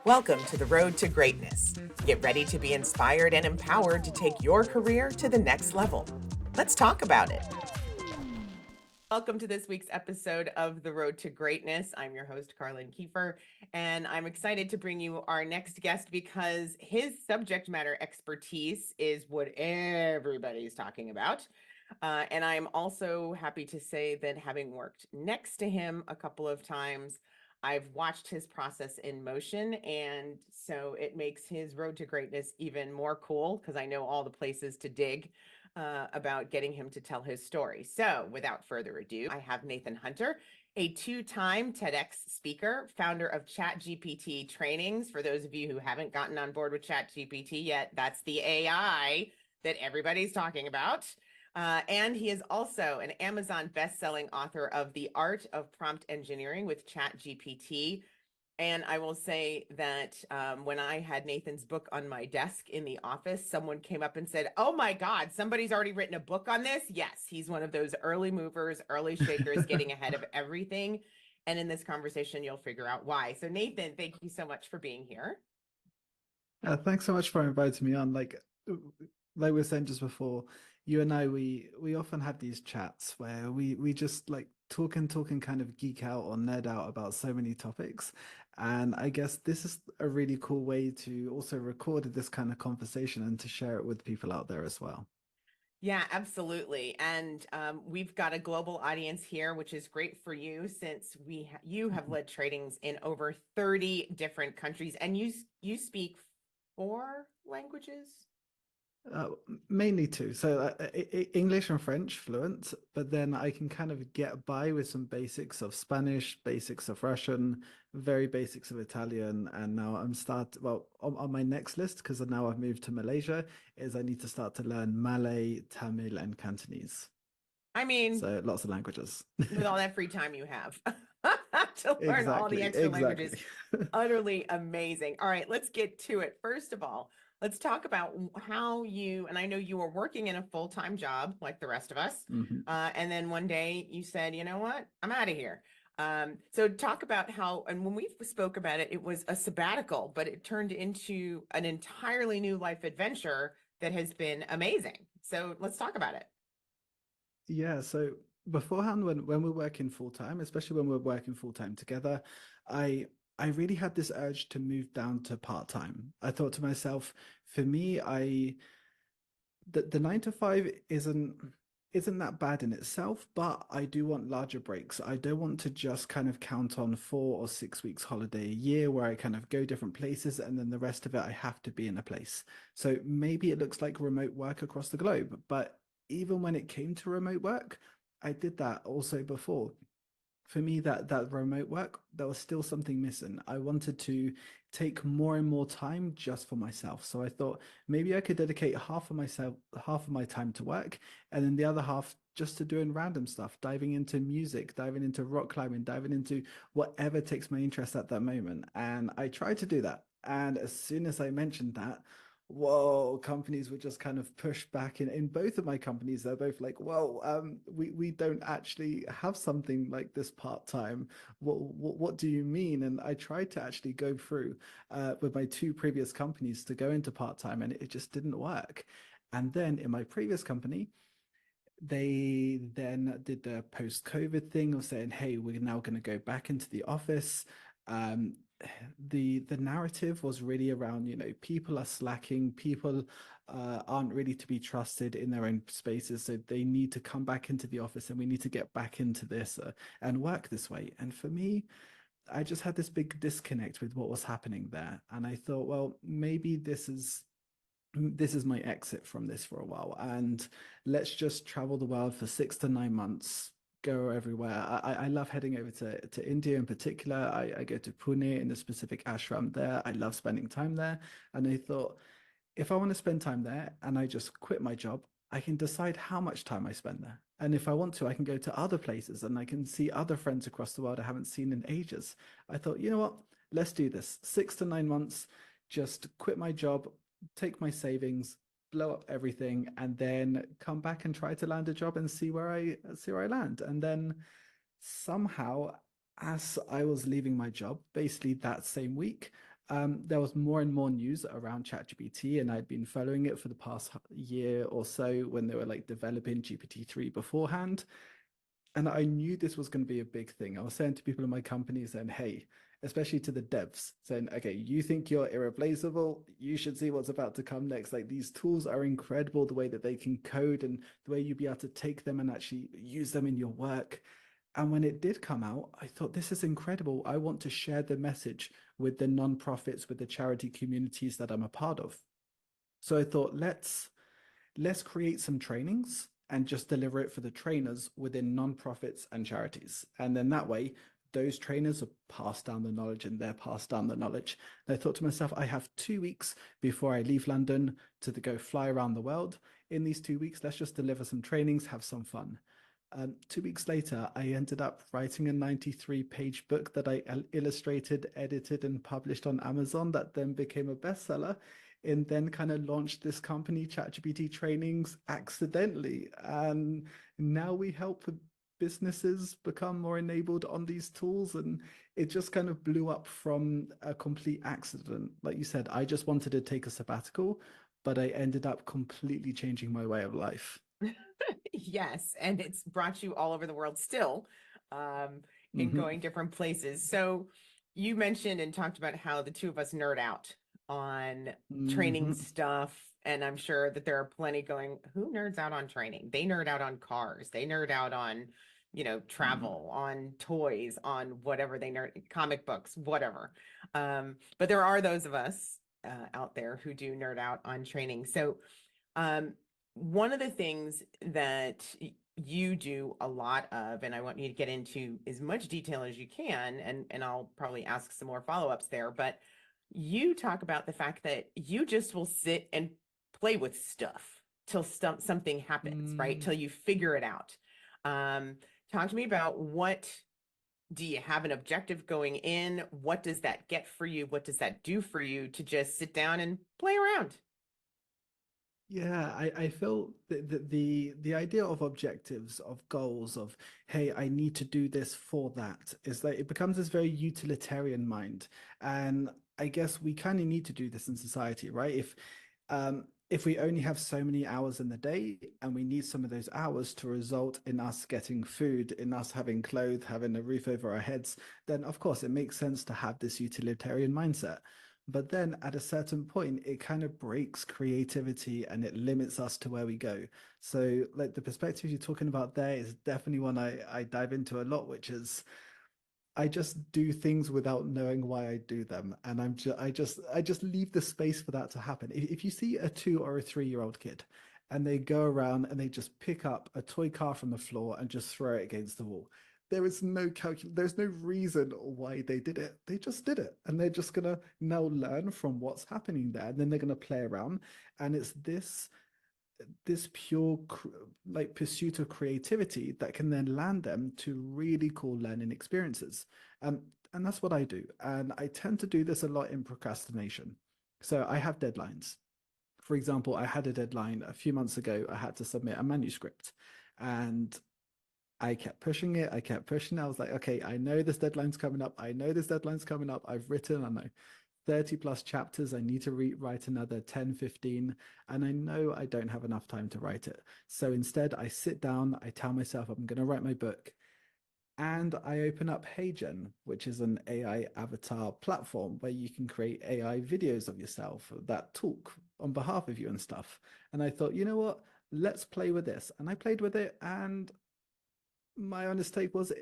Welcome to the road to greatness. Get ready to be inspired and empowered to take your career to the next level. Let's talk about it. Welcome to this week's episode of The Road to Greatness. I'm your host, Carlin Kiefer, and I'm excited to bring you our next guest because his subject matter expertise is what everybody's talking about. And I'm also happy to say that having worked next to him a couple of times, I've watched his process in motion. And so it makes his road to greatness even more cool because I know all the places to dig about getting him to tell his story. So without further ado, I have Nathan Hunter, a two-time TEDx speaker, founder of ChatGPT trainings. For those of you who haven't gotten on board with ChatGPT yet, that's the AI that everybody's talking about. And he is also an Amazon best-selling author of The Art of Prompt Engineering with ChatGPT. And I will say that when I had Nathan's book on my desk in the office, someone came up and said, "Oh my God, somebody's already written a book on this." Yes, he's one of those early movers, early shakers, getting ahead of everything. And in this conversation, you'll figure out why. So Nathan, thank you so much for being here. Thanks so much for inviting me on. Like we were saying just before, you and I, we often have these chats where we just like talk and kind of geek out or nerd out about so many topics. And I guess this is a really cool way to also record this kind of conversation and to share it with people out there as well. Yeah, absolutely. And we've got a global audience here, which is great for you since you have led trainings in over 30 different countries and you speak four languages. Uh, Mainly two. So English and French fluent, but then I can kind of get by with some basics of Spanish, basics of Russian, very basics of Italian, and now on my next list because now I've moved to Malaysia is I need to start to learn Malay, Tamil, and Cantonese. I mean, So lots of languages. with all that free time you have to learn all the Exactly, extra exactly. languages, utterly amazing. All right, let's get to it. First of all, let's talk about how and I know you were working in a full-time job like the rest of us. Mhm. And then one day you said, you know what, I'm out of here. So talk about how, and when we spoke about it, it was a sabbatical, but it turned into an entirely new life adventure that has been amazing. So let's talk about it. Yeah, so beforehand, when we're working full time, especially when we're working full time together, I I really had this urge to move down to part time. I thought to myself, for me, the 9 to 5 isn't that bad in itself, but I do want larger breaks. I don't want to just kind of count on 4 or 6 weeks holiday a year where I kind of go different places and then the rest of it I have to be in a place. So maybe it looks like remote work across the globe, but even when it came to remote work, I did that also before. For me, that remote work, there was still something missing. I wanted to take more and more time just for myself. So I thought maybe I could dedicate half of my time to work, and then the other half just to doing random stuff, diving into music, diving into rock climbing, diving into whatever takes my interest at that moment. And I tried to do that. And as soon as I mentioned that, whoa, companies would just kind of push back in both of my companies. They're both like, well, we don't actually have something like this part-time. What do you mean? And I tried to actually go through with my two previous companies to go into part-time and it just didn't work. And then in my previous company, they then did the post-COVID thing of saying, hey, we're now going to go back into the office. Um, the narrative was really around, people are slacking, people aren't really to be trusted in their own spaces, so they need to come back into the office and we need to get back into this and work this way. And for me, I just had this big disconnect with what was happening there. And I thought, well, maybe this is my exit from this for a while, and let's just travel the world for 6 to 9 months, go everywhere. I love heading over to India in particular. I go to Pune in a specific ashram there. I love spending time there. And I thought, if I want to spend time there and I just quit my job, I can decide how much time I spend there. And if I want to, I can go to other places and I can see other friends across the world I haven't seen in ages. I thought, you know what? Let's do this. 6 to 9 months, just quit my job, take my savings, blow up everything, and then come back and try to land a job and see where I land. And then somehow, as I was leaving my job, basically that same week, there was more and more news around ChatGPT, and I'd been following it for the past year or so when they were like developing GPT-3 beforehand. And I knew this was going to be a big thing. I was saying to people in my company, saying, hey, especially to the devs, saying, okay, you think you're irreplaceable? You should see what's about to come next. Like these tools are incredible, the way that they can code and the way you'll be able to take them and actually use them in your work. And when it did come out, I thought, this is incredible. I want to share the message with the nonprofits, with the charity communities that I'm a part of. So I thought, let's create some trainings and just deliver it for the trainers within nonprofits and charities. And then that way, those trainers are passed down the knowledge and they're passed down the knowledge. And I thought to myself, I have 2 weeks before I leave London to go fly around the world. In these 2 weeks, let's just deliver some trainings, have some fun. 2 weeks later, I ended up writing a 93-page book that I illustrated, edited, and published on Amazon that then became a bestseller and then kind of launched this company, ChatGPT Trainings, accidentally. And now we help businesses become more enabled on these tools. And it just kind of blew up from a complete accident. Like you said, I just wanted to take a sabbatical, but I ended up completely changing my way of life. Yes, and it's brought you all over the world still, um, in Hmm. going different places. So you mentioned and talked about how the two of us nerd out on training Hmm. stuff, and I'm sure that there are plenty going, who nerds out on training? They nerd out on cars, they nerd out on, travel, on toys, on whatever they nerd, comic books, whatever. But there are those of us out there who do nerd out on training. So um, one of the things that you do a lot of, and I want you to get into as much detail as you can, and I'll probably ask some more follow-ups there, but you talk about the fact that you just will sit and play with stuff till something happens, right? Mm. Till you figure it out. Um, Talk to me about, what do you have an objective going in? What does that get for you? What does that do for you to just sit down and play around? Yeah, I feel the idea of objectives, of goals, of hey, I need to do this for that is that it becomes this very utilitarian mind. And I guess we kind of need to do this in society, right? If we only have so many hours in the day and we need some of those hours to result in us getting food, in us having clothes, having a roof over our heads, then of course it makes sense to have this utilitarian mindset. But then at a certain point, it kind of breaks creativity and it limits us to where we go. So, like the perspective you're talking about there is definitely one I dive into a lot, which is I just do things without knowing why I do them, and I just leave the space for that to happen. If you see a 2 or 3 year old kid, and they go around and they just pick up a toy car from the floor and just throw it against the wall, there's no reason why they did it. They just did it, and they're just gonna now learn from what's happening there, and then they're gonna play around, and it's this pure like pursuit of creativity that can then land them to really cool learning experiences. And that's what I do. And I tend to do this a lot in procrastination. So I have deadlines. For example, I had a deadline a few months ago. I had to submit a manuscript and I kept pushing it. I kept pushing it. I was like, okay, I know this deadline's coming up. I know this deadline's coming up. I've written, I know 30 plus chapters. I need to write another 10, 15, and I know I don't have enough time to write it. So instead, I sit down, I tell myself I'm going to write my book, and I open up HeyGen, which is an AI avatar platform where you can create AI videos of yourself that talk on behalf of you and stuff. And I thought, you know what? Let's play with this. And I played with it, and my honest take was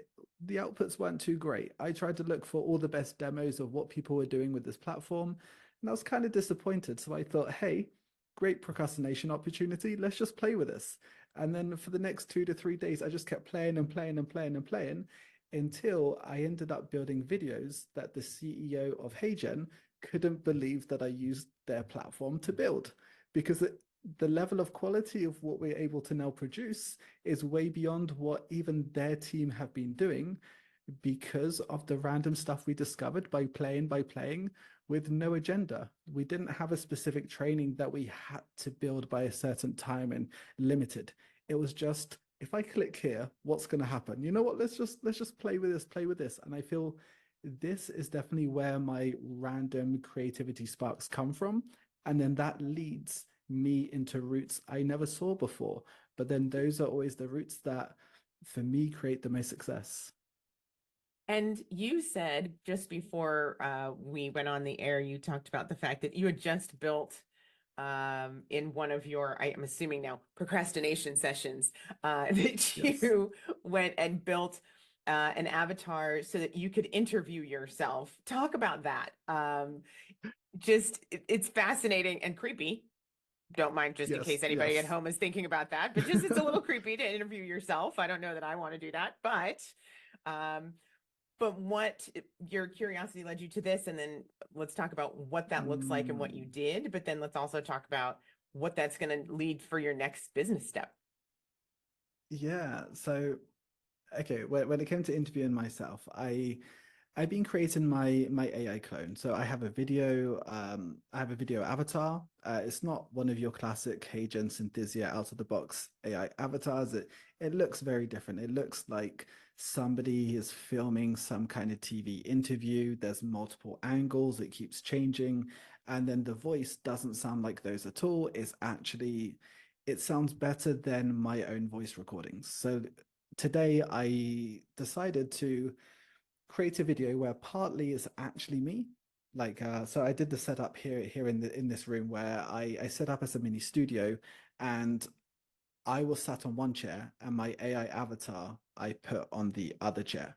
the outputs weren't too great. I tried to look for all the best demos of what people were doing with this platform, and I was kind of disappointed. So I thought, hey, great procrastination opportunity. Let's just play with this. And then for the next 2 to 3 days, I just kept playing and playing and playing and playing until I ended up building videos that the CEO of HeyGen couldn't believe that I used their platform to build because the level of quality of what we're able to now produce is way beyond what even their team have been doing because of the random stuff we discovered by playing with no agenda. We didn't have a specific training that we had to build by a certain time and limited. It was just if I click here, what's going to happen? You know what? Let's just play with this, play with this. And I feel this is definitely where my random creativity sparks come from. And then that leads me into routes I never saw before. But then those are always the routes that, for me, create the most success. And you said just before we went on the air, you talked about the fact that you had just built in one of your, I am assuming now, procrastination sessions, that Yes. you went and built an avatar so that you could interview yourself. Talk about that. It's fascinating and creepy. Don't mind just in case Yes. anybody at Yes. home is thinking about that, but just it's a little creepy to interview yourself. I don't know that I want to do that, um, but what your curiosity led you to this, and then let's talk about what that looks like and what you Mm, did, but then let's also talk about what that's going to lead for your next business step. yeah. So, okay, when it came to interviewing myself, I've been creating my AI clone. So I have a video avatar. It's not one of your classic Hey Synthesia out of the box AI avatars. It looks very different. It looks like somebody is filming some kind of TV interview. There's multiple angles, it keeps changing, and then the voice doesn't sound like those at all. It sounds better than my own voice recordings. So today I decided to create a video where partly it's actually me. So I did the setup here in this room where I set up as a mini studio, and I was sat on one chair and my AI avatar I put on the other chair.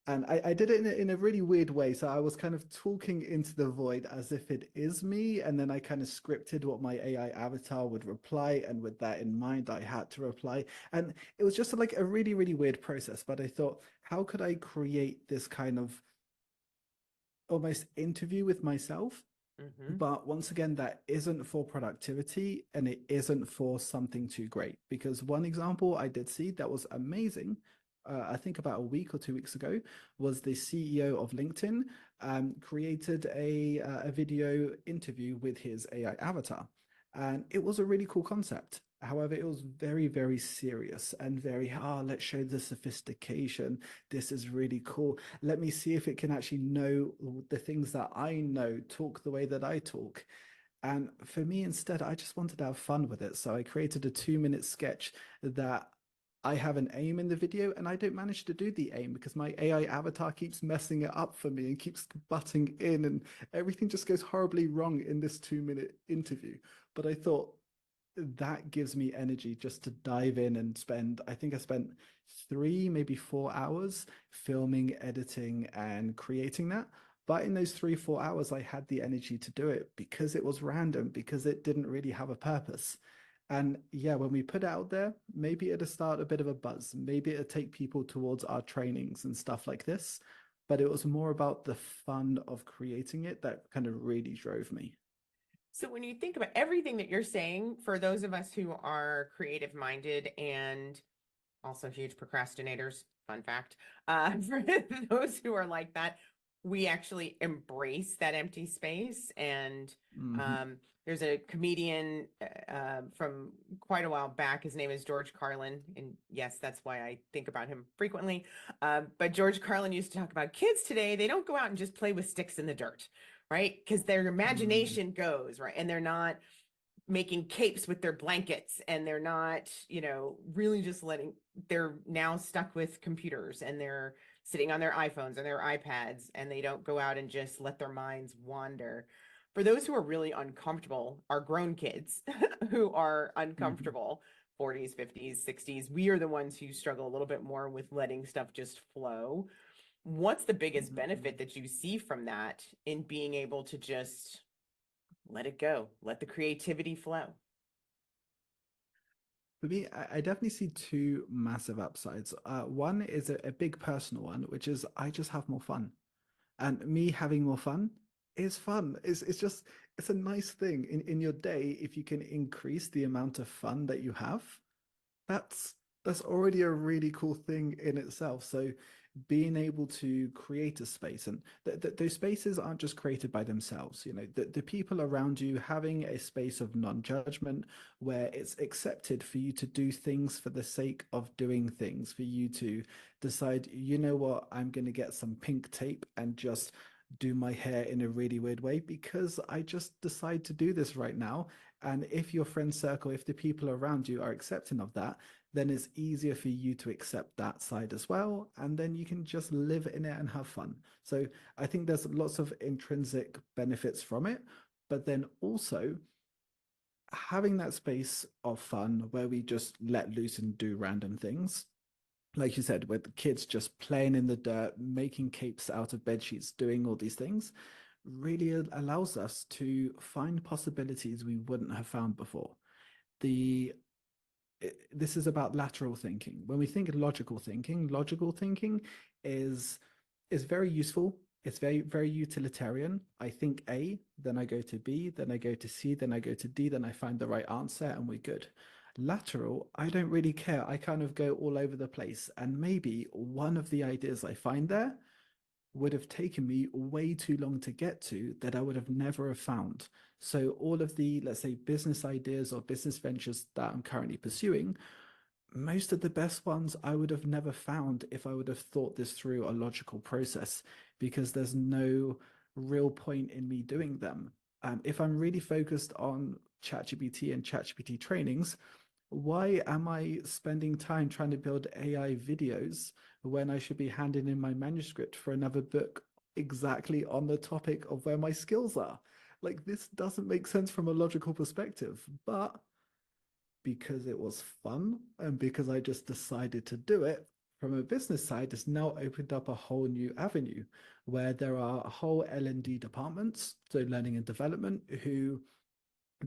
And I did it in a really weird way. So I was kind of talking into the void as if it is me. And then I kind of scripted what my AI avatar would reply. And with that in mind, I had to reply. And it was just like a really, really weird process. But I thought, how could I create this kind of almost interview with myself? Hmm. But once again, that isn't for productivity and it isn't for something too great. Because one example I did see that was amazing, I think about a week or 2 weeks ago, was the CEO of LinkedIn created a video interview with his AI avatar. And it was a really cool concept. However, it was very, very serious and very, let's show the sophistication. This is really cool. Let me see if it can actually know the things that I know, talk the way that I talk. And for me, instead, I just wanted to have fun with it. So I created a 2 minute sketch that I have an aim in the video, and I don't manage to do the aim because my AI avatar keeps messing it up for me and keeps butting in, and everything just goes horribly wrong in this 2 minute interview. But I thought, that gives me energy just to dive in and I think I spent 3, maybe 4 hours filming, editing, and creating that. But in those 3, 4 hours, I had the energy to do it because it was random, because it didn't really have a purpose. And yeah, when we put it out there, maybe it'll start a bit of a buzz. Maybe it'll take people towards our trainings and stuff like this. But it was more about the fun of creating it that kind of really drove me. So when you think about everything that you're saying, for those of us who are creative minded and also huge procrastinators, fun fact, for those who are like that, we actually embrace that empty space. And Hmm. um, there's a comedian from quite a while back. His name is George Carlin. And yes, that's why I think about him frequently. But George Carlin used to talk about kids today, they don't go out and just play with sticks in the dirt, right? Because their Mm. imagination goes, right? And they're not making capes with their blankets, and they're not, really just they're now stuck with computers, and they're sitting on their iPhones and their iPads, and they don't go out and just let their minds wander. For those who are really uncomfortable, are grown kids who are Hmm. uncomfortable, 40s, 50s, 60s, we are the ones who struggle a little bit more with letting stuff just flow. What's the biggest benefit Hmm. that you see from that in being able to just let it go, let the creativity flow? For me, I definitely see two massive upsides. One is a big personal one, which is I just have more fun. And me having more fun is fun. It's just it's a nice thing in your day. If you can increase the amount of fun that you have, that's that's already a really cool thing in itself. So being able to create a space, and those spaces aren't just created by themselves. You know, the people around you having a space of non-judgment where it's accepted for you to do things for the sake of doing things, for you to decide, you know what, I'm going to get some pink tape and just do my hair in a really weird way because I just decide to do this right now. And if your friend circle, if the people around you are accepting of that, then it's easier for you to accept that side as well. And then you can just live in it and have fun. So I think there's lots of intrinsic benefits from it. But then also having that space of fun where we just let loose and do random things. Like you said, with kids just playing in the dirt, making capes out of bed sheets, doing all these things, really allows us to find possibilities we wouldn't have found before. The this is about lateral thinking. When we think of logical thinking is is very useful. It's very utilitarian. I think A, then I go to B, then I go to C, then I go to D, then I find the right answer and we're good. Lateral, I don't really care. I kind of go all over the place. And maybe one of the ideas I find there would have taken me way too long to get to that I would have never have found. So all of the, let's say, business ideas or business ventures that I'm currently pursuing, most of the best ones I would have never found if I would have thought this through a logical process, because there's no real point in me doing them. If I'm really focused on ChatGPT and ChatGPT trainings, why am I spending time trying to build AI videos when I should be handing in my manuscript for another book exactly on the topic of where my skills are? Like, this doesn't make sense from a logical perspective, but because it was fun and because I just decided to do it, from a business side, it's now opened up a whole new avenue where there are whole L&D departments, so learning and development, who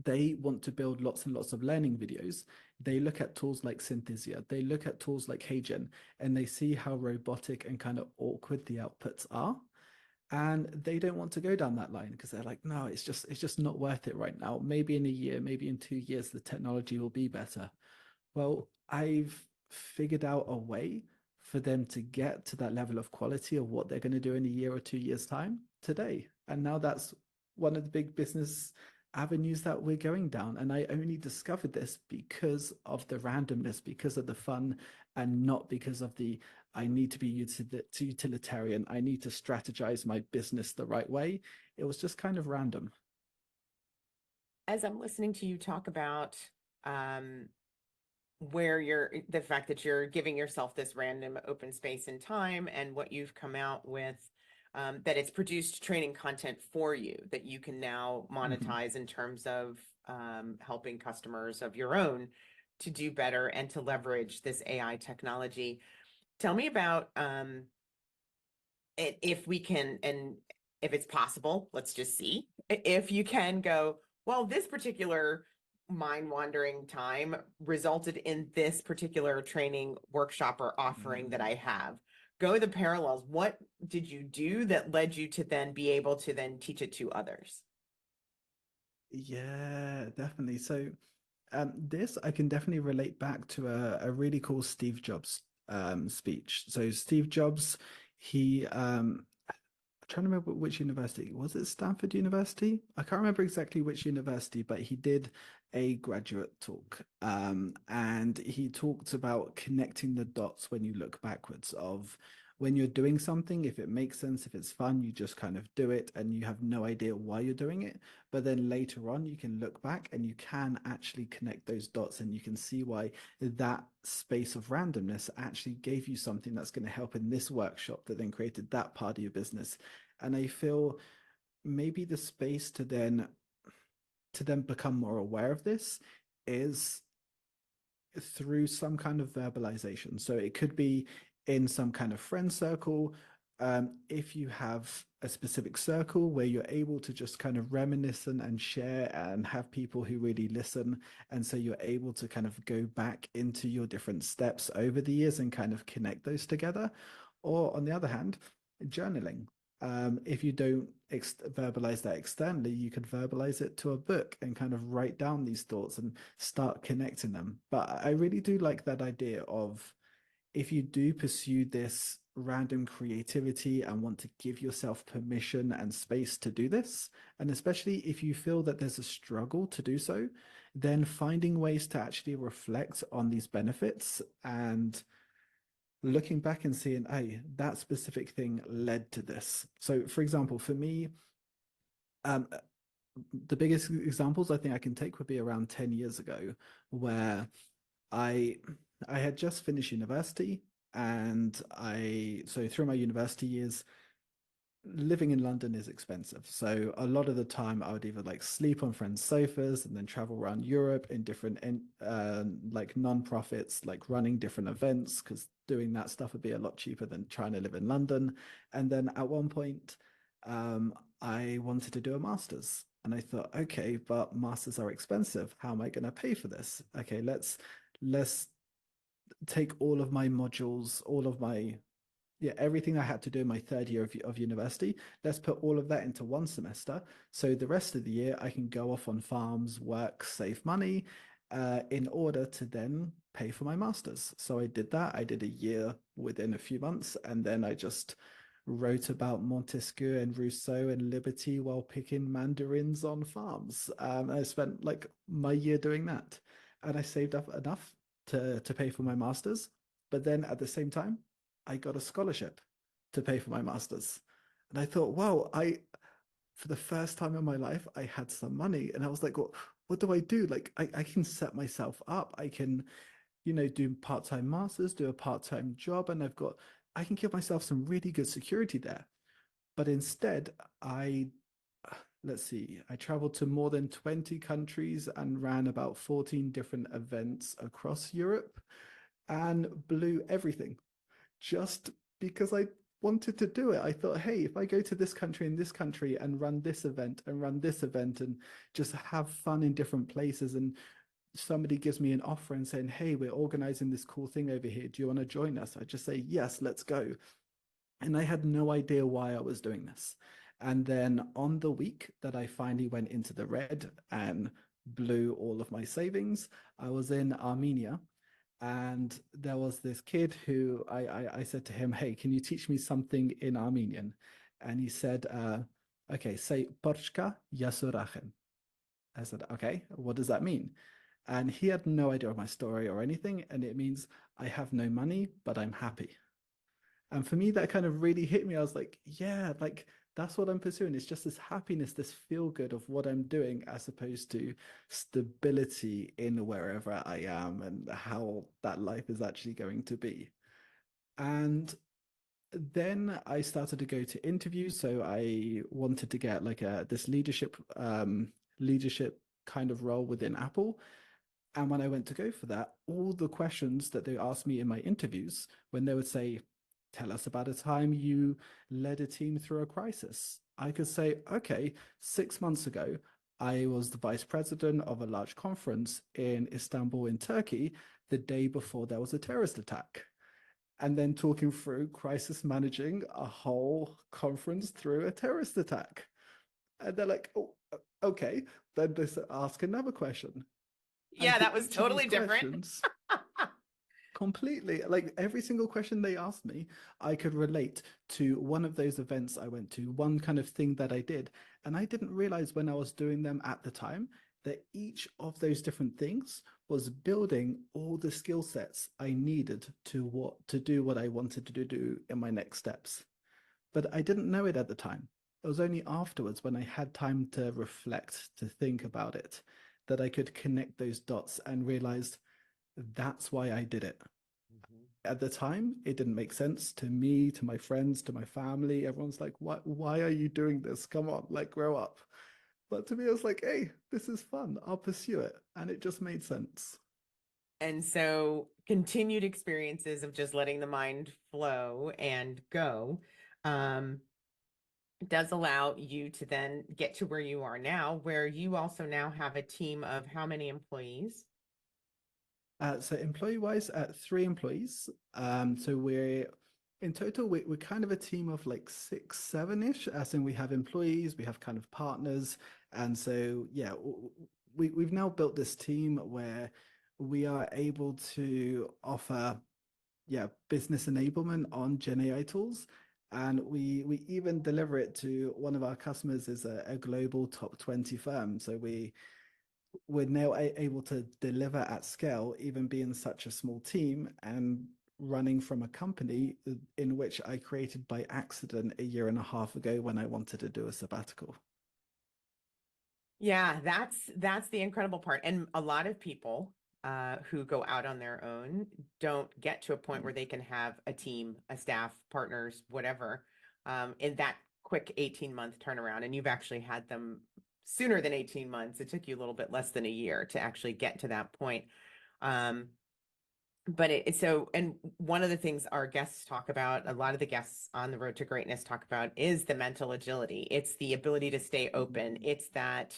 they want to build lots and lots of learning videos. They look at tools like Synthesia, they look at tools like HeyGen, and they see how robotic and kind of awkward the outputs are. And they don't want to go down that line because they're like, no, it's just not worth it right now. Maybe in a year, maybe in 2 years, the technology will be better. Well, I've figured out a way for them to get to that level of quality of what they're going to do in a year or 2 years' time today. And now that's one of the big business avenues that we're going down. And I only discovered this because of the randomness, because of the fun, and not because of the I need to be utilitarian. I need to strategize my business the right way. It was just kind of random. As I'm listening to you talk about um, where the fact that you're giving yourself this random open space and time and what you've come out with, that it's produced training content for you that you can now Mhm. monetize in terms of helping customers of your own to do better and to leverage this AI technology. Tell me about if we can, and if it's possible, let's just see if you can go, well, this particular mind wandering time resulted in this particular training workshop or offering that Mm. I have. Go the parallels. What did you do that led you to then be able to then teach it to others? Yeah, definitely. So this I can definitely relate back to a really cool Steve Jobs speech. So Steve Jobs, he I'm trying to remember which university. Was it Stanford University? I can't remember exactly which university, but he did a graduate talk. And he talked about connecting the dots when you look backwards of when you're doing something, if it makes sense, if it's fun, you just kind of do it and you have no idea why you're doing it. But then later on, you can look back and you can actually connect those dots and you can see why that space of randomness actually gave you something that's going to help in this workshop that then created that part of your business. And I feel maybe the space to then become more aware of this is through some kind of verbalization. So it could be in some kind of friend circle. If you have a specific circle where you're able to just kind of reminisce and share and have people who really listen. And so you're able to kind of go back into your different steps over the years and kind of connect those together. Or on the other hand, journaling. If you don't verbalize that externally, you could verbalize it to a book and kind of write down these thoughts and start connecting them. But I really do like that idea of if you do pursue this random creativity and want to give yourself permission and space to do this. And especially if you feel that there's a struggle to do so, then finding ways to actually reflect on these benefits and looking back and seeing, hey, that specific thing led to this. So, for example, for me, um, the biggest examples I think I can take would be around 10 years ago, where I I had just finished university and so through my university years, living in London is expensive. So a lot of the time I would either like sleep on friends' sofas and then travel around Europe in different like non-profits, like running different events, because doing that stuff would be a lot cheaper than trying to live in London. And then at one point, um, I wanted to do a master's. And I thought, okay, but masters are expensive. How am I going to pay for this? Okay, let's take all of my modules, all of my everything I had to do in my third year of university. Let's put all of that into one semester. So the rest of the year, I can go off on farms, work, save money in order to then pay for my master's. So I did that. I did a year within a few months. And then I just wrote about Montesquieu and Rousseau and liberty while picking mandarins on farms. I spent like my year doing that. And I saved up enough to pay for my master's. But then at the same time, I got a scholarship to pay for my master's. And I thought, wow, for the first time in my life, I had some money. And I was like, well, what do I do? Like, I can set myself up. I can, do part-time masters, do a part-time job, and I can give myself some really good security there. But instead, let's see, I traveled to more than 20 countries and ran about 14 different events across Europe and blew everything just because I wanted to do it. I thought, hey, if I go to this country and this country and run this event and run this event and just have fun in different places, and somebody gives me an offer and saying, hey, we're organizing this cool thing over here. Do you want to join us? I just say, yes, let's go. And I had no idea why I was doing this. And then on the week that I finally went into the red and blew all of my savings, I was in Armenia, and there was this kid who I said to him, hey, can you teach me something in Armenian? And he said, okay, say Porchka Yasurachem. I said, okay, what does that mean? And he had no idea of my story or anything. And it means I have no money, but I'm happy. And for me, that kind of really hit me. I was like, yeah, like that's what I'm pursuing. It's just this happiness, this feel good of what I'm doing, as opposed to stability in wherever I am and how that life is actually going to be. And then I started to go to interviews. So I wanted to get like this leadership kind of role within Apple. And when I went to go for that, all the questions that they asked me in my interviews, when they would say, tell us about a time you led a team through a crisis, I could say, okay, 6 months ago, I was the vice president of a large conference in Istanbul, in Turkey, the day before there was a terrorist attack. And then talking through crisis managing a whole conference through a terrorist attack. And they're like, oh, okay. Then they ask another question, and Yeah, for that was each of these totally different. questions, completely, like every single question they asked me, I could relate to one of those events I went to, one kind of thing that I did. And I didn't realize when I was doing them at the time that each of those different things was building all the skill sets I needed to do what I wanted to do in my next steps. But I didn't know it at the time. It was only afterwards, when I had time to reflect, to think about it, that I could connect those dots and realized that's why I did it. Mhm. At the time, it didn't make sense to me, to my friends, to my family. Everyone's like, why are you doing this? Come on, like grow up. But to me, I was like, hey, this is fun. I'll pursue it. And it just made sense. And so continued experiences of just letting the mind flow and go um, does allow you to then get to where you are now, where you also now have a team of how many employees? So employee wise, 3 employees. So we're in total, we're kind of a team of like 6, 7-ish, as in we have employees, we have kind of partners. And so, yeah, we've now built this team where we are able to offer yeah, business enablement on Gen AI tools. And we even deliver it to one of our customers is a global top 20 firm. So we're now able to deliver at scale, even being such a small team and running from a company in which I created by accident a year and a half ago when I wanted to do a sabbatical. Yeah, that's the incredible part. And a lot of people who go out on their own don't get to a point where they can have a team, a staff, partners, whatever, in that quick 18-month turnaround. And you've actually had them sooner than 18 months. It took you a little bit less than a year to actually get to that point. Um, but so, and one of the things our guests talk about, a lot of the guests on the road to greatness talk about, is the mental agility. It's the ability to stay open. It's that,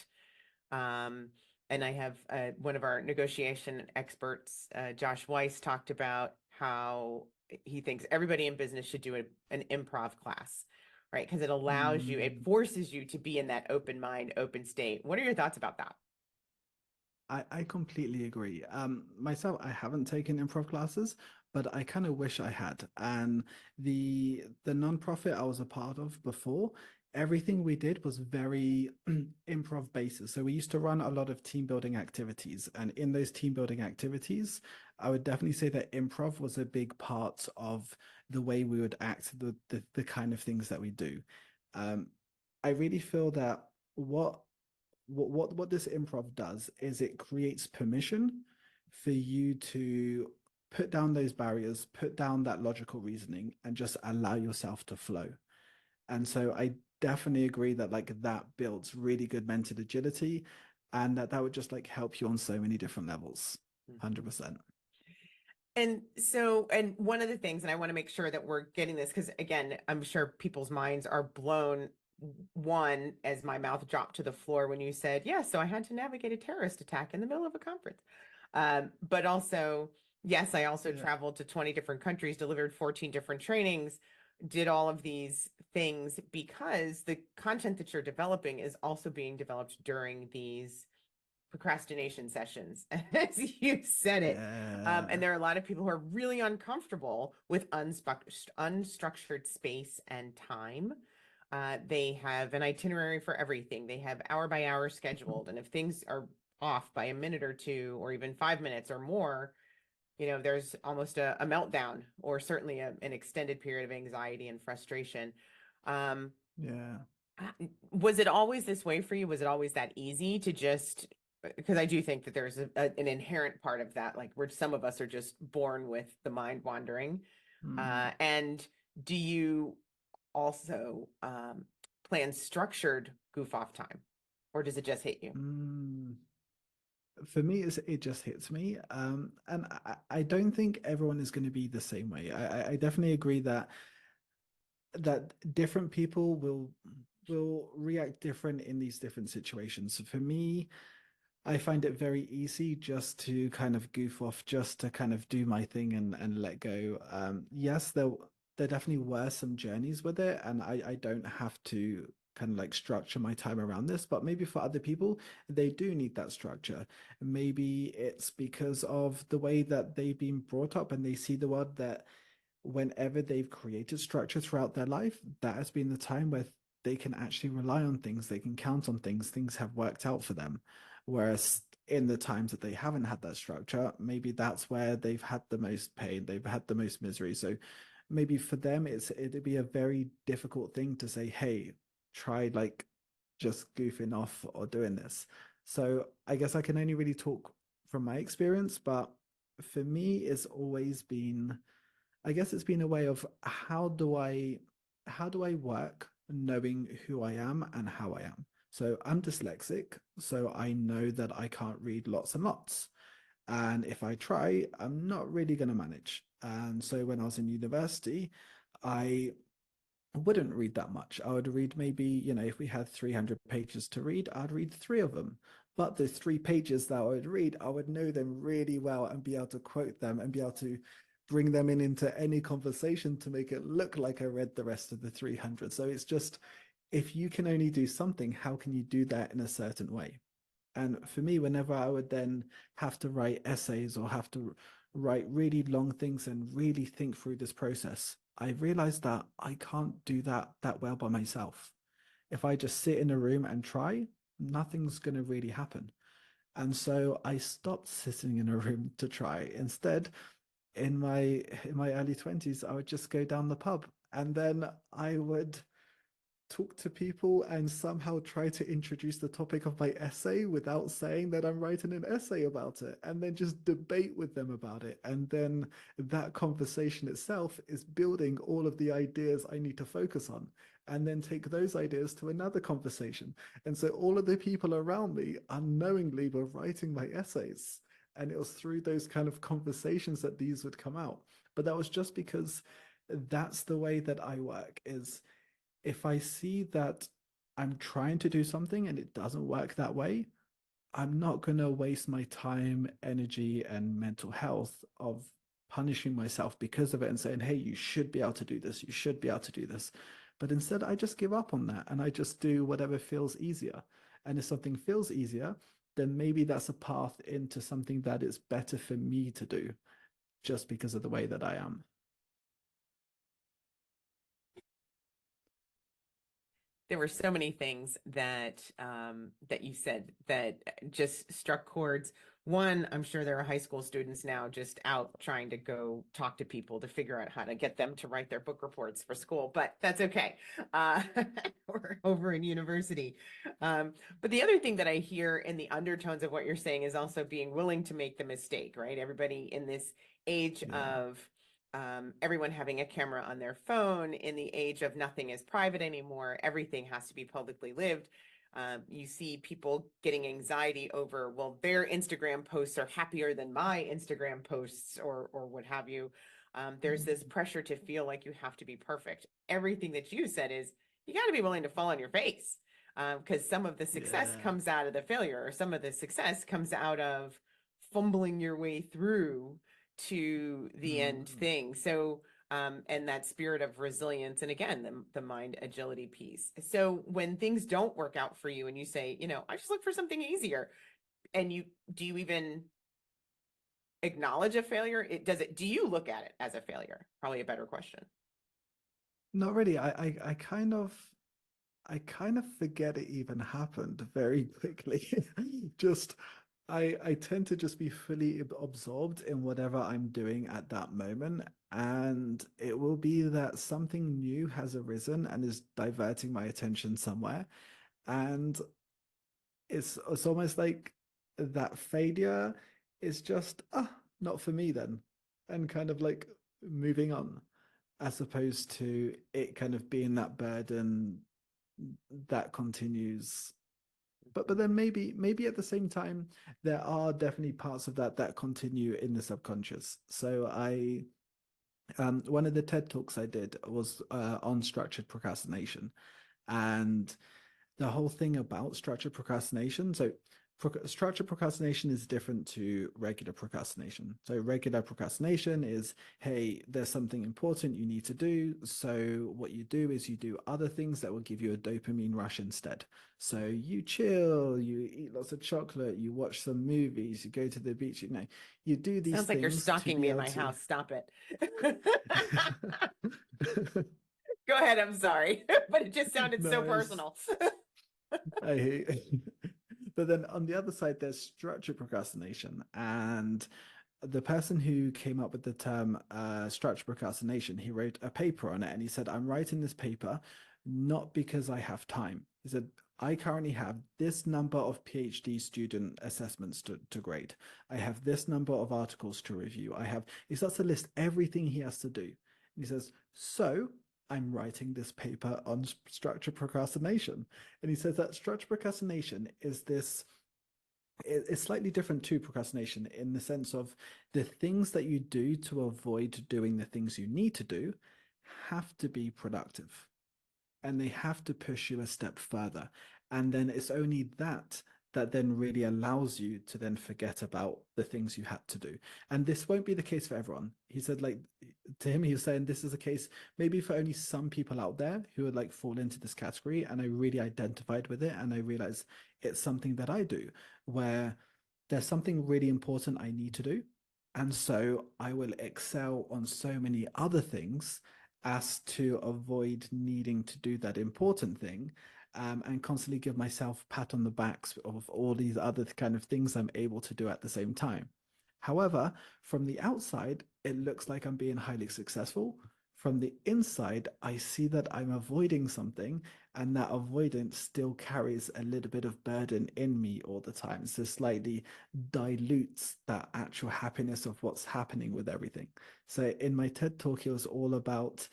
um, and I have one of our negotiation experts, Josh Weiss, talked about how he thinks everybody in business should do an improv class, right? Because it allows you, it Mm. forces you to be in that open mind, open state. What are your thoughts about that? I completely agree. Myself, I haven't taken improv classes, but I kind of wish I had. And the nonprofit I was a part of before, everything we did was very improv basis. So we used to run a lot of team building activities, and in those team building activities, I would definitely say that improv was a big part of the way we would act, the kind of things that we do. Um, I really feel that what this improv does is it creates permission for you to put down those barriers, put down that logical reasoning, and just allow yourself to flow. And so I definitely agree that like that builds really good mental agility, and that would just like help you on so many different levels. Mhm. 100%. And so, and one of the things, and I want to make sure that we're getting this, because again, I'm sure people's minds are blown. One, as my mouth dropped to the floor when you said, yeah, so I had to navigate a terrorist attack in the middle of a conference. But also, yes, I also Yeah. traveled to 20 different countries, delivered 14 different trainings, did all of these things because the content that you're developing is also being developed during these procrastination sessions, as you said it. And Yeah. there are a lot of people who are really uncomfortable with unstructured space and time. They have an itinerary for everything. They have hour by hour scheduled. And if things are off by a minute or two, or even 5 minutes or more, there's almost a meltdown, or certainly an extended period of anxiety and frustration. Um, Yeah. was it always this way for you? Was it always that easy to just, because I do think that there's an inherent part of that, like where some of us are just born with the mind wandering. Mm. And do you also plan structured goof off time, or does it just hit you? Mm. For me, it just hits me. And I don't think everyone is going to be the same way. I definitely agree that different people will react different in these different situations. So for me, I find it very easy just to kind of goof off, just to kind of do my thing and let go. Yes, there definitely were some journeys with it, and I don't have to kind of like structure my time around this, but maybe for other people, they do need that structure. Maybe it's because of the way that they've been brought up and they see the world that whenever they've created structure throughout their life, that has been the time where they can actually rely on things, they can count on things, things have worked out for them. Whereas in the times that they haven't had that structure, maybe that's where they've had the most pain, they've had the most misery. So maybe for them, it'd be a very difficult thing to say, hey, try like just goofing off or doing this. So I guess I can only really talk from my experience, but for me, it's always been I guess it's been a way of how do I work knowing who I am and how I am. So I'm dyslexic, so I know that I can't read lots and lots. And if I try, I'm not really going to manage. And so when I was in university, I wouldn't read that much. I would read maybe, if we had 300 pages to read, I'd read three of them. But the 3 pages that I would read, I would know them really well and be able to quote them and be able to bring them into any conversation to make it look like I read the rest of the 300. So it's just, if you can only do something, how can you do that in a certain way? And for me, whenever I would then have to write essays or have to write really long things and really think through this process, I realized that I can't do that well by myself. If I just sit in a room and try, nothing's going to really happen. And so I stopped sitting in a room to try. Instead, in my early 20s, I would just go down the pub and then I would talk to people and somehow try to introduce the topic of my essay without saying that I'm writing an essay about it, and then just debate with them about it. And then that conversation itself is building all of the ideas I need to focus on, and then take those ideas to another conversation. And so all of the people around me unknowingly were writing my essays. And it was through those kind of conversations that these would come out. But that was just because that's the way that I work is if I see that I'm trying to do something and it doesn't work that way, I'm not going to waste my time, energy, and mental health of punishing myself because of it and saying, hey, you should be able to do this. You should be able to do this. But instead, I just give up on that and I just do whatever feels easier. And if something feels easier, then maybe that's a path into something that is better for me to do just because of the way that I am. There were so many things that you said that just struck chords. One, I'm sure there are high school students now just out trying to go talk to people to figure out how to get them to write their book reports for school, but that's okay. Uh, or over in university. But the other thing that I hear in the undertones of what you're saying is also being willing to make the mistake, right? Everybody in this age Yeah. of everyone having a camera on their phone, in the age of nothing is private anymore, everything has to be publicly lived. You see people getting anxiety over, well, their Instagram posts are happier than my Instagram posts, or what have you. There's this pressure to feel like you have to be perfect. Everything that you said is you got to be willing to fall on your face, because some of the success Yeah. comes out of the failure, or some of the success comes out of fumbling your way through to the end Mm. thing. So, and that spirit of resilience, and again, the mind agility piece. So when things don't work out for you and you say, I just look for something easier, and do you even acknowledge a failure? Do you look at it as a failure? Probably a better question. Not really. I kind of forget it even happened very quickly. Just I tend to just be fully absorbed in whatever I'm doing at that moment. And it will be that something new has arisen and is diverting my attention somewhere. And it's almost like that failure is just not for me then. And kind of like moving on, as opposed to it kind of being that burden that continues. But then maybe at the same time there are definitely parts of that continue in the subconscious. So I one of the TED talks I did was on structured procrastination, and the whole thing about structured procrastination. So structured procrastination is different to regular procrastination. So regular procrastination is, hey, there's something important you need to do. So what you do is you do other things that will give you a dopamine rush instead. So you chill, you eat lots of chocolate, you watch some movies, you go to the beach, you do these Sounds like you're things to stalking be me in able my to. house. Stop it. Go ahead. I'm sorry, but it just sounded so No, it's personal. I hate. But then on the other side, there's structured procrastination. And the person who came up with the term structured procrastination, he wrote a paper on it and he said, I'm writing this paper not because I have time. He said, I currently have this number of PhD student assessments to grade. I have this number of articles to review. He starts to list everything he has to do. And he says, so I'm writing this paper on structured procrastination. And he says that structured procrastination is this, it's slightly different to procrastination in the sense of the things that you do to avoid doing the things you need to do have to be productive and they have to push you a step further. And then it's only that then really allows you to then forget about the things you had to do. And this won't be the case for everyone. He said, like, to him, he was saying this is a case maybe for only some people out there who would like fall into this category. And I really identified with it. And I realized it's something that I do where there's something really important I need to do. And so I will excel on so many other things as to avoid needing to do that important thing, and constantly give myself pat on the backs of all these other kind of things I'm able to do at the same time. However, from the outside, it looks like I'm being highly successful. From the inside, I see that I'm avoiding something, and that avoidance still carries a little bit of burden in me all the time. So slightly dilutes that actual happiness of what's happening with everything. So in my TED talk, it was all about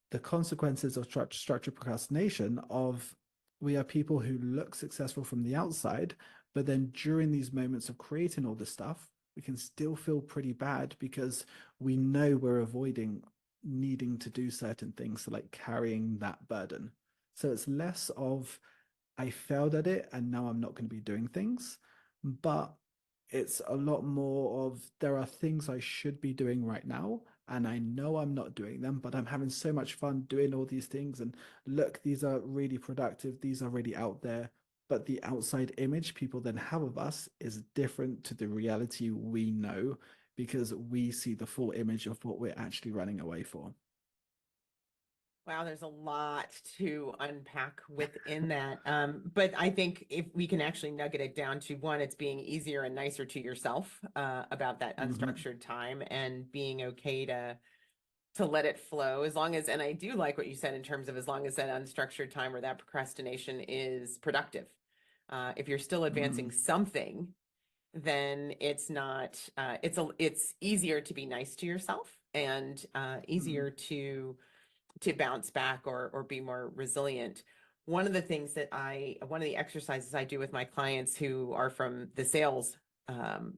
the consequences of structured procrastination of we are people who look successful from the outside, but then during these moments of creating all this stuff, we can still feel pretty bad because we know we're avoiding needing to do certain things, so like carrying that burden. So it's less of I failed at it and now I'm not going to be doing things, but it's a lot more of there are things I should be doing right now, and I know I'm not doing them, but I'm having so much fun doing all these things. And look, these are really productive, these are really out there. But the outside image people then have of us is different to the reality we know because we see the full image of what we're actually running away for. Wow, there's a lot to unpack within that. But I think if we can actually nugget it down to one, it's being easier and nicer to yourself about that Mhm. unstructured time and being okay to let it flow as long as, and I do like what you said in terms of as long as that unstructured time or that procrastination is productive. If you're still advancing Mm, something, then it's not, it's easier to be nice to yourself and mm, easier to bounce back or be more resilient. One of the things that one of the exercises I do with my clients who are from the sales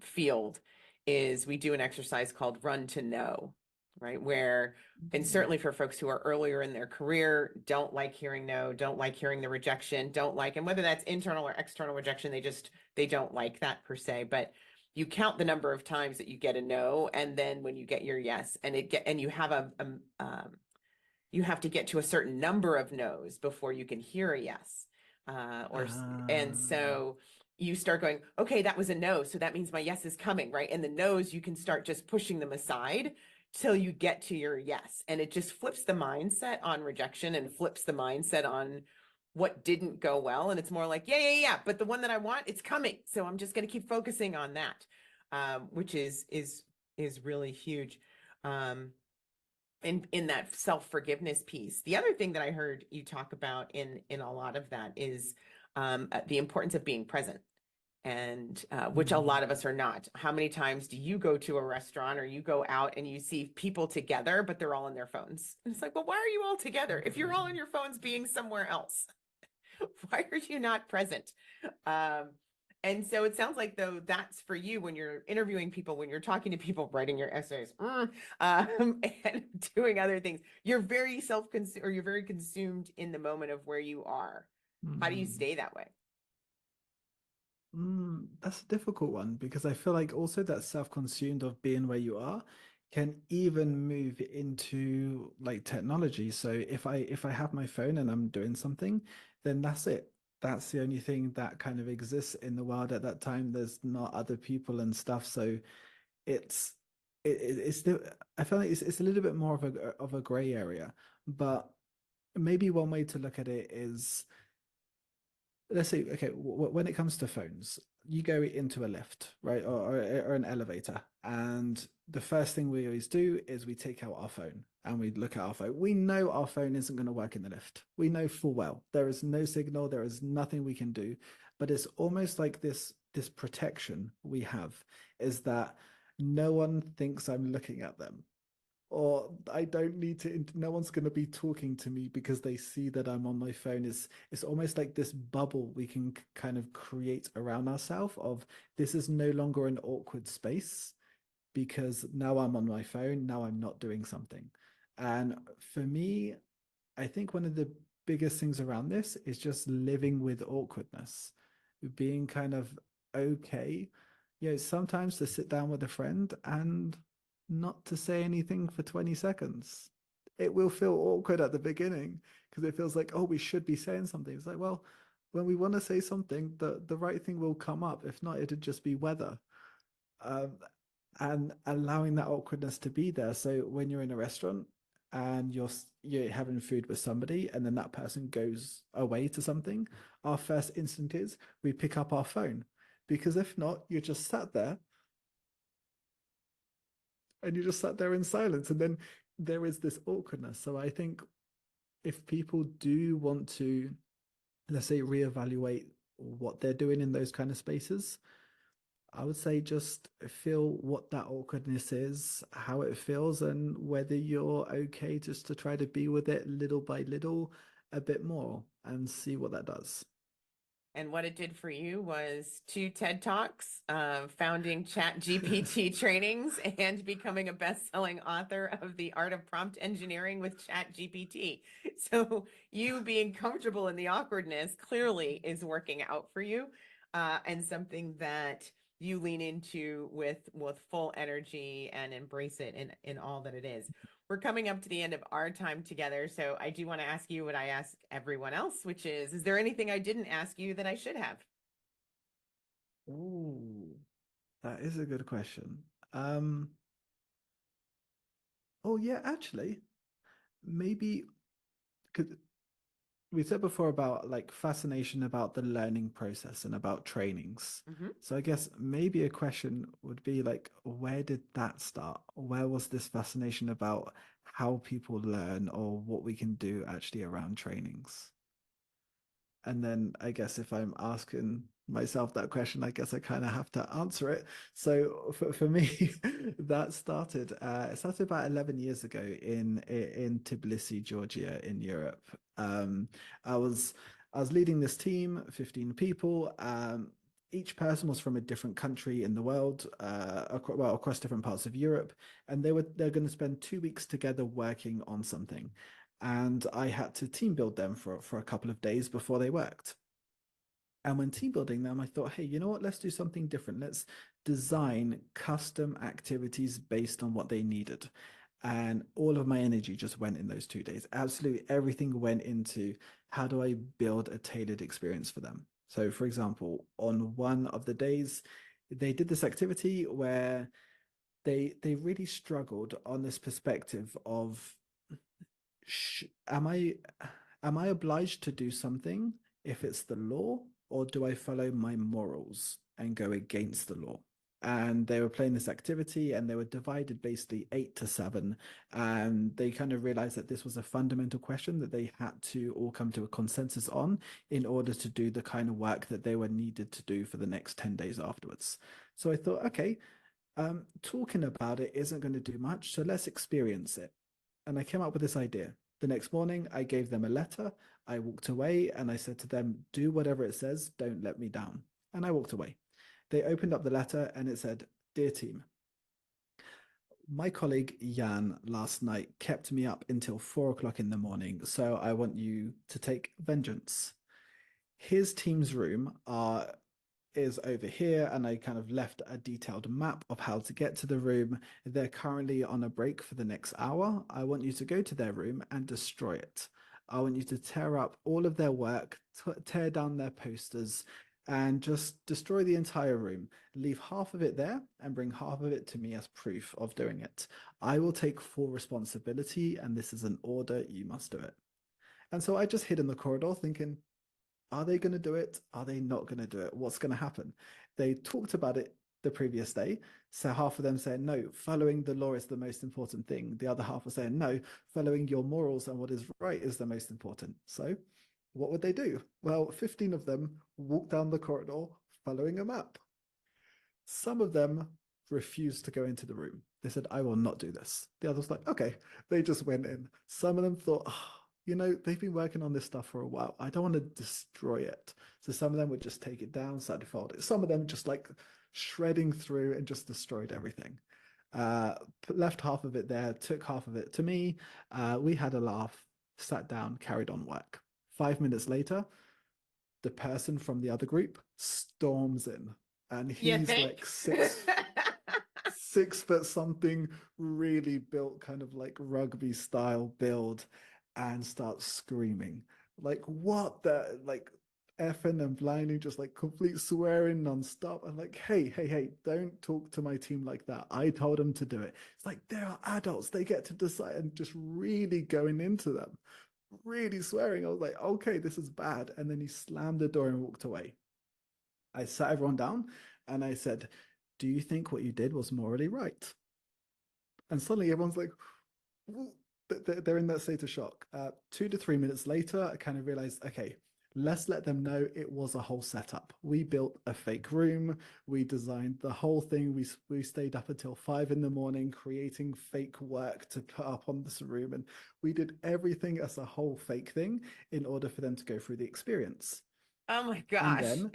field is we do an exercise called run to know, right? Where, and mm. certainly for folks who are earlier in their career, don't like hearing no, don't like hearing the rejection, don't like, and whether that's internal or external rejection, they don't like that per se, but you count the number of times that you get a no, and then when you get your yes, and you have you have to get to a certain number of no's before you can hear a yes. And Ah, so you start going, okay, that was a no. So that means my yes is coming, right? And the no's, you can start just pushing them aside till you get to your yes. And it just flips the mindset on rejection and flips the mindset on what didn't go well. And it's more like, yeah, yeah, yeah. But the one that I want, it's coming. So I'm just going to keep focusing on that, which is really huge. Um, in that self-forgiveness piece. The other thing that I heard you talk about in a lot of that is the importance of being present, and which a mm, lot of us are not. How many times do you go to a restaurant or you go out and you see people together, but they're all on their phones? And it's like, well, why are you all together if you're all on mm. your phones being somewhere else? Why are you not present? Um, and so it sounds like though that's for you when you're interviewing people, when you're talking to people, writing your essays, and doing other things. You're very self-consumed or you're very consumed in the moment of where you are. How do you Mhm. stay that way? That's a difficult one because I feel like also that self-consumed of being where you are can even move into like technology. So if I have my phone and I'm doing something, then that's it. That's the only thing that kind of exists in the world at that time. There's not other people and stuff. So it's it's still I feel like it's a little bit more of a gray area. But maybe one way to look at it is let's say, okay, when it comes to phones, you go into a lift, right, or an elevator, and the first thing we always do is we take out our phone and we look at our phone. We know our phone isn't going to work in the lift. We know full well there is no signal, there is nothing we can do, but it's almost like this protection we have is that no one thinks I'm looking at them or I don't need to, no one's going to be talking to me because they see that I'm on my phone. It's almost like this bubble we can kind of create around ourselves of this is no longer an awkward space because now I'm on my phone, now I'm not doing something. And for me, I think one of the biggest things around this is just living with awkwardness, being kind of okay. You know, sometimes to sit down with a friend and not to say anything for 20 seconds. It will feel awkward at the beginning because it feels like, oh, we should be saying something. It's like, well, when we want to say something, the right thing will come up. If not, it'd just be weather. Um, and allowing that awkwardness to be there. So when you're in a restaurant and you're having food with somebody and then that person goes away to something, our first instinct is we pick up our phone. Because if not, you're just sat there and you just sat there in silence. And then there is this awkwardness. So I think if people do want to, let's say, reevaluate what they're doing in those kind of spaces, I would say just feel what that awkwardness is, how it feels, and whether you're okay just to try to be with it little by little a bit more and see what that does. And what it did for you was two TED Talks, founding Chat GPT trainings, and becoming a best-selling author of The Art of Prompt Engineering with Chat GPT. So you being comfortable in the awkwardness clearly is working out for you, and something that you lean into with full energy and embrace it in all that it is. We're coming up to the end of our time together, so I do want to ask you what I ask everyone else, which is there anything I didn't ask you that I should have? Oh, that is a good question. Um, oh yeah, actually, maybe could we said before about like fascination about the learning process and about trainings. Mhm. So I guess maybe a question would be like, where did that start? Where was this fascination about how people learn or what we can do actually around trainings? And then I guess if I'm asking myself that question, I guess I kind of have to answer it. So for me, it started about 11 years ago in Tbilisi, Georgia, in Europe. I was I was leading this team, 15 people. Each person was from a different country in the world, across different parts of Europe, and they're going to spend 2 weeks together working on something, and I had to team build them for a couple of days before they worked. And when team building them, I thought, hey, you know what? Let's do something different. Let's design custom activities based on what they needed. And all of my energy just went in those 2 days. Absolutely everything went into how do I build a tailored experience for them. So, for example, on one of the days, they did this activity where they really struggled on this perspective of sh am I obliged to do something if it's the law, or do I follow my morals and go against the law? And they were playing this activity and they were divided basically 8 to 7. And they kind of realized that this was a fundamental question that they had to all come to a consensus on in order to do the kind of work that they were needed to do for the next 10 days afterwards. So I thought, okay, talking about it isn't going to do much, so let's experience it. And I came up with this idea. The next morning, I gave them a letter. I walked away and I said to them, do whatever it says, don't let me down. And I walked away. They opened up the letter and it said, Dear team, my colleague Jan last night kept me up until 4 o'clock in the morning, so I want you to take vengeance. His team's room is over here, and I kind of left a detailed map of how to get to the room. They're currently on a break for the next hour. I want you to go to their room and destroy it. I want you to tear up all of their work, tear down their posters, and just destroy the entire room. Leave half of it there and bring half of it to me as proof of doing it. I will take full responsibility, and this is an order. You must do it. And so I just hid in the corridor thinking, are they going to do it? Are they not going to do it? What's going to happen? They talked about it the previous day. So half of them saying, no, following the law is the most important thing. The other half were saying, no, following your morals and what is right is the most important. So what would they do? Well, 15 of them walked down the corridor following a map. Some of them refused to go into the room. They said, I will not do this. The others like, okay. They just went in. Some of them thought, oh, they've been working on this stuff for a while. I don't want to destroy it. So some of them would just take it down, start to fold it. Some of them just like shredding through and just destroyed everything. Uh, Left half of it there, took half of it to me. We had a laugh, sat down, carried on work. 5 minutes later, the person from the other group storms in, and You he's think? like 6 foot something, really built, kind of like rugby style build, and starts screaming like, what the, like, effing and blinding, just like complete swearing nonstop. I'm like, hey, don't talk to my team like that. I told them to do it. It's like they are adults, they get to decide, and just really going into them, really swearing. I was like, okay, this is bad. And then he slammed the door and walked away. I sat everyone down and I said, do you think what you did was morally right? And suddenly everyone's like, they're in that state of shock. 2 to 3 minutes later, I kind of realized, okay, let's let them know it was a whole setup. We built a fake room. We designed the whole thing. We stayed up until 5 in the morning creating fake work to put up on this room. And we did everything as a whole fake thing in order for them to go through the experience. Oh my And gosh. then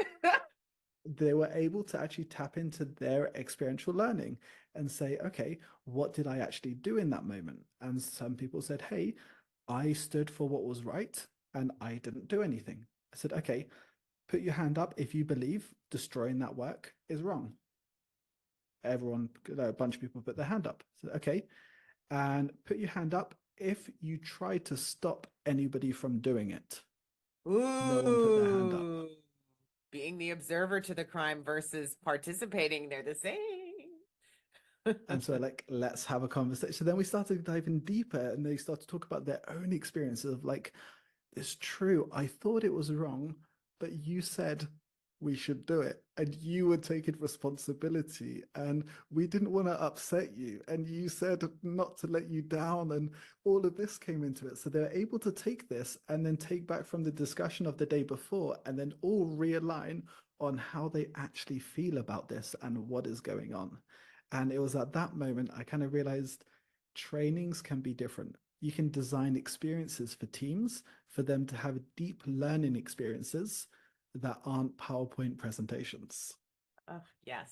they were able to actually tap into their experiential learning and say, okay, what did I actually do in that moment? And some people said, hey, I stood for what was right and I didn't do anything. I said, okay, put your hand up if you believe destroying that work is wrong. Everyone, a bunch of people put their hand up. I said, okay, and put your hand up if you try to stop anybody from doing it. No one put their hand up. Ooh, being the observer to the crime versus participating, they're the same. And so, like, let's have a conversation. So then we started diving deeper and they started to talk about their own experiences of like, it's true, I thought it was wrong, but you said we should do it. And you were taking responsibility. And we didn't want to upset you. And you said not to let you down. And all of this came into it. So they're able to take this and then take back from the discussion of the day before and then all realign on how they actually feel about this and what is going on. And it was at that moment I kind of realized trainings can be different. You can design experiences for teams for them to have deep learning experiences that aren't PowerPoint presentations. Oh, yes,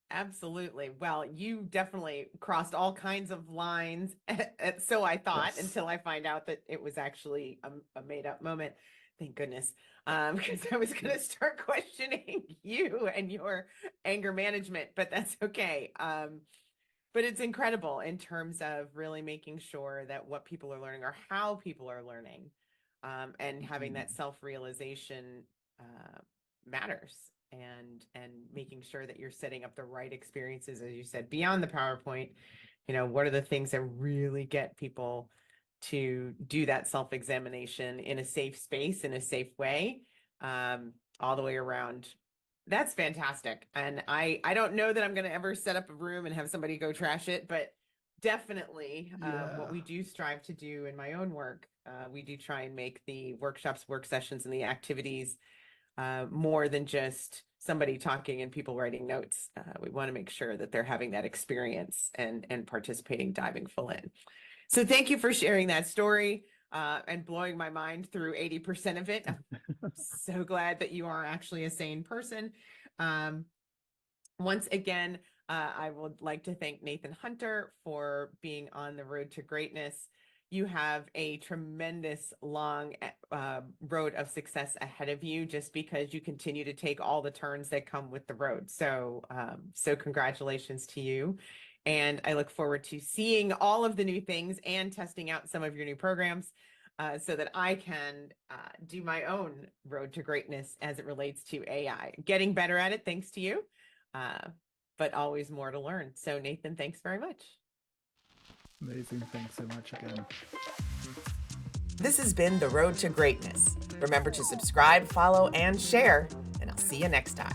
absolutely. Well, you definitely crossed all kinds of lines. So I thought Yes. until I find out that it was actually a made up moment. Thank goodness. Because I was going to start questioning you and your anger management, but that's okay. But it's incredible in terms of really making sure that what people are learning or how people are learning, and having that self-realization matters, and making sure that you're setting up the right experiences, as you said, beyond the PowerPoint. What are the things that really get people to do that self-examination in a safe space, in a safe way, all the way around. That's fantastic. And I don't know that I'm going to ever set up a room and have somebody go trash it, but definitely what Yeah. we do strive to do in my own work, we do try and make the workshops, work sessions, and the activities more than just somebody talking and people writing notes. We want to make sure that they're having that experience and participating, diving full in. So thank you for sharing that story and blowing my mind through 80% of it. I'm so glad that you are actually a sane person. Um, Once again, I would like to thank Nathan Hunter for being on the road to greatness. You have a tremendous long road of success ahead of you just because you continue to take all the turns that come with the road. So congratulations to you. And I look forward to seeing all of the new things and testing out some of your new programs so that I can do my own road to greatness as it relates to AI. Getting better at it thanks to you, but always more to learn. So Nathan, thanks very much. Amazing. Thanks so much again. This has been The Road to Greatness. Remember to subscribe, follow, and share, and I'll see you next time.